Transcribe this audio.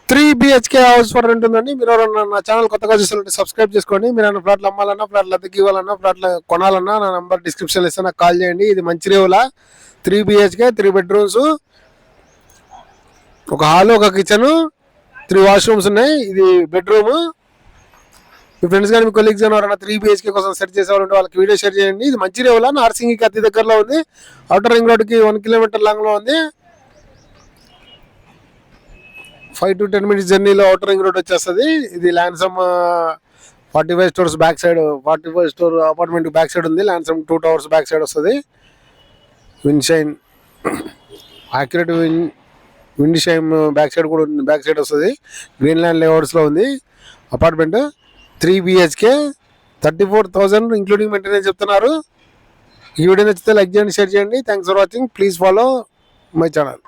3 BHK house for rent ఉందండి. మీరు నా ఛానల్ కొత్తగా చూస్తున్నట్టు సబ్స్క్రైబ్ చేసుకోండి. మీరు ఫ్లాట్లు అమ్మాలన్నా, ఫ్లాట్లు అద్దెకి ఇవ్వాలన్నా, ఫ్లాట్లు కొనాలన్నా నా నంబర్ డిస్క్రిప్షన్ ఇస్తే నాకు కాల్ చేయండి. ఇది మంచిర్యాల 3 BHK 3 బెడ్రూమ్స్, ఒక హాల్, ఒక కిచెన్, 3 వాష్రూమ్స్ ఉన్నాయి. ఇది బెడ్రూమ్. మీ ఫ్రెండ్స్ కానీ మీ కొలీగ్స్ కానీ ఎవరైనా 3 BHK కోసం సెర్చ్ చేసేవాళ్ళంటే వాళ్ళకి వీడియో షేర్ చేయండి. ఇది మంచిర్యాల నార్సింగికి అతి దగ్గరలో ఉంది. అవుటర్ రింగ్ రోడ్కి 1 కిలోమీటర్ లాంగ్లో ఉంది. 5 to 10 minutes జర్నీలో అవుటర్ రింగ్ రోడ్ వచ్చేస్తుంది. ఇది ల్యాన్సమ్ 45 stores back side, 45 store apartment back side ఉంది. ల్యాన్సమ్ 2 towers బ్యాక్ సైడ్ వస్తుంది. Wind shine accurate wind shine back side కూడా ఉంది, బ్యాక్ సైడ్ వస్తుంది. గ్రీన్ ల్యాండ్ లేఅవుట్స్లో ఉంది అపార్ట్మెంట్. 3 BHK 34,000 ఇంక్లూడింగ్ మెయింటెనెన్స్ చెప్తున్నారు. ఈ వీడియో నచ్చితే లైక్ చేయండి, షేర్ చేయండి. Thanks for watching. Please follow my channel.